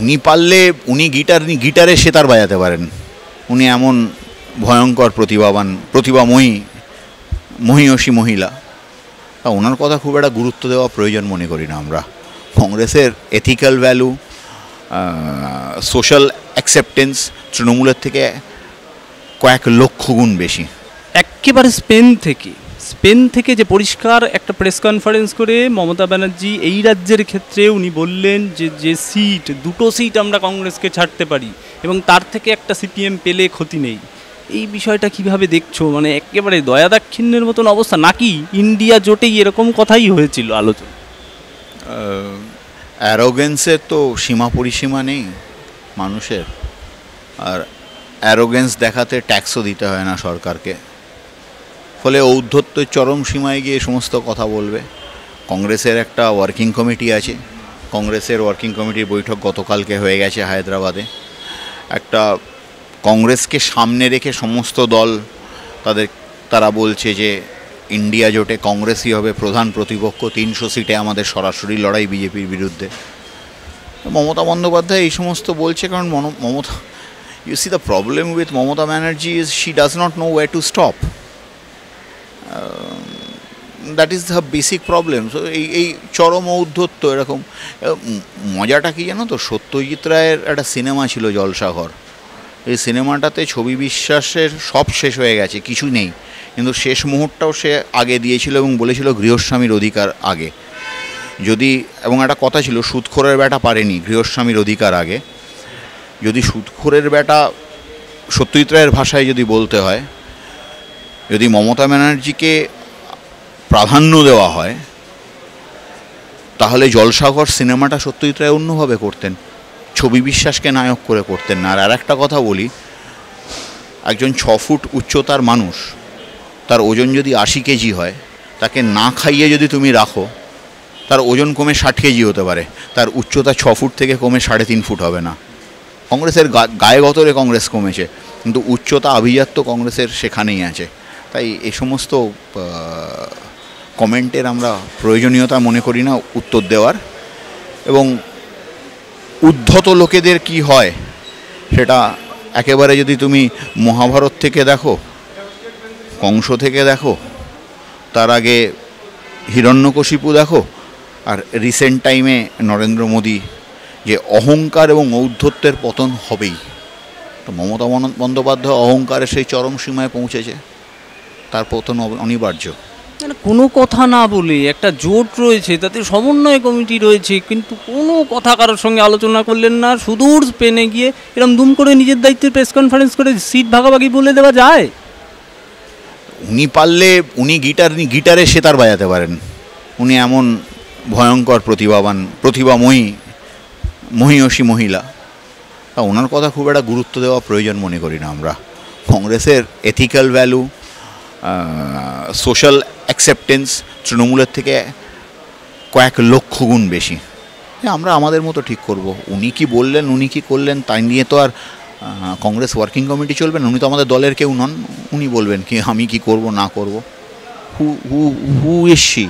উনি পারলে উনি গিটারে সেতার বাজাতে পারেন। উনি এমন ভয়ঙ্কর প্রতিভাময়ী মহিয়সী মহিলা। তা ওনার কথা খুব একটা গুরুত্ব দেওয়া প্রয়োজন মনে করি না আমরা। কংগ্রেসের এথিক্যাল ভ্যালু, সোশ্যাল অ্যাকসেপ্টেন্স তৃণমূলের থেকে কয়েক লক্ষ গুণ বেশি। একেবারে স্পেন থেকে যে পরিষ্কার একটা প্রেস কনফারেন্স করে মমতা ব্যানার্জি এই রাজ্যের ক্ষেত্রে উনি বললেন যে দুটো সিট আমরা কংগ্রেসকে ছাড়তে পারি এবং তার থেকে একটা সিপিএম পেলে ক্ষতি নেই। এই বিষয়টা কিভাবে দেখছো? মানে একেবারে দয়াদাক্ষিণ্যের মতন অবস্থা, নাকি ইন্ডিয়া জোটেই এরকম কথাই হয়েছিল আলোচনা? অ্যারোগেন্সের তো সীমা পরিসীমা নেই মানুষের, আর অ্যারোগেন্স দেখাতে ট্যাক্সও দিতে হয় না সরকারকে, ফলে ঔদ্ধত্যের চরম সীমায় গিয়ে সমস্ত কথা বলবে। কংগ্রেসের একটা ওয়ার্কিং কমিটি আছে, কংগ্রেসের ওয়ার্কিং কমিটির বৈঠক গতকালকে হয়ে গেছে হায়দ্রাবাদে। একটা কংগ্রেসকে সামনে রেখে সমস্ত দল তারা বলছে যে ইন্ডিয়া জোটে কংগ্রেসই হবে প্রধান প্রতিপক্ষ, 300 সিটে আমাদের সরাসরি লড়াই বিজেপির বিরুদ্ধে। মমতা বন্দ্যোপাধ্যায় এই সমস্ত বলছে কারণ Mamata, you see the problem with Mamata Banerjee is she does not know where to stop. That is the basic problem. So এই চরম ঔদ্ধত্য এরকম। মজাটা কি জানো তো, সত্যজিৎ রায়ের একটা সিনেমা ছিল জলসাঘর। এই সিনেমাটাতে ছবি বিশ্বাসের সব শেষ হয়ে গেছে, কিছু নেই, কিন্তু শেষ মুহূর্তটাও সে আগে দিয়েছিল এবং বলেছিল গৃহস্বামীর অধিকার আগে। এবং একটা কথা ছিল, সুদখোরের বেটা পারেনি, গৃহস্বামীর অধিকার আগে। যদি সুদখোরের বেটা সত্যজিৎ রায়ের ভাষায় যদি বলতে হয়, যদি মমতা ব্যানার্জিকে প্রাধান্য দেওয়া হয় তাহলে জলসাঘর সিনেমাটা সত্যজিৎ রায় অন্যভাবে করতেন, ছবি বিশ্বাসকে নায়ক করে করতেন না। আর একটা কথা বলি, একজন 6 ফুট উচ্চতার মানুষ, তার ওজন যদি 80 কেজি হয়, তাকে না খাইয়ে যদি তুমি রাখো, তার ওজন কমে 60 কেজি হতে পারে, তার উচ্চতা 6 ফুট থেকে কমে 3.5 ফুট হবে না। কংগ্রেসের গায়ে গতরে কংগ্রেস কমেছে, কিন্তু উচ্চতা আভিজাত্য কংগ্রেসের সেখানেই আছে। তাই এই সমস্ত কমেন্টের আমরা প্রয়োজনীয়তা মনে করি না উত্তর দেওয়ার। এবং উদ্ধত লোকেদের কি হয় সেটা একেবারে যদি তুমি মহাভারত থেকে দেখো, কংস থেকে দেখো, তার আগে হিরণ্যকশিপু দেখো, আর রিসেন্ট টাইমে নরেন্দ্র মোদী, যে অহংকার এবং ঔদ্ধত্যের পতন হবেই। তো মমতা বন্দ্যোপাধ্যায় অহংকারের সেই চরম সীমায় পৌঁছেছে, তার পতন অনিবার্য। মানে কোনো কথা না বলে একটা জোট রয়েছে, তাতে সমন্বয় কমিটি রয়েছে, কিন্তু কোনো কথা কারোর সঙ্গে আলোচনা করলেন না। সুদূর স্পেনে গিয়ে এরকম দুম করে নিজের দায়িত্বের প্রেস কনফারেন্স করে সিট ভাগাভাগি বলে দেওয়া যায়? উনি পারলে উনি গিটারে সেতার বাজাতে পারেন। উনি এমন ভয়ঙ্কর প্রতিভাময়ী মহিয়সী মহিলা। তা ওনার কথা খুব একটা গুরুত্ব দেওয়া প্রয়োজন মনে করি না আমরা। কংগ্রেসের এথিক্যাল ভ্যালু, সোশ্যাল অ্যাকসেপ্টেন্স তৃণমূলের থেকে কয়েক লক্ষ গুণ বেশি। আমরা আমাদের মতো ঠিক করব। উনি কি বললেন, উনি কি করলেন, তাই নিয়ে তো আর কংগ্রেস ওয়ার্কিং কমিটি চলবে না। উনি তো আমাদের দলের কেউ নন, উনি বলবেন কি আমি কি করব না করব। Who is she?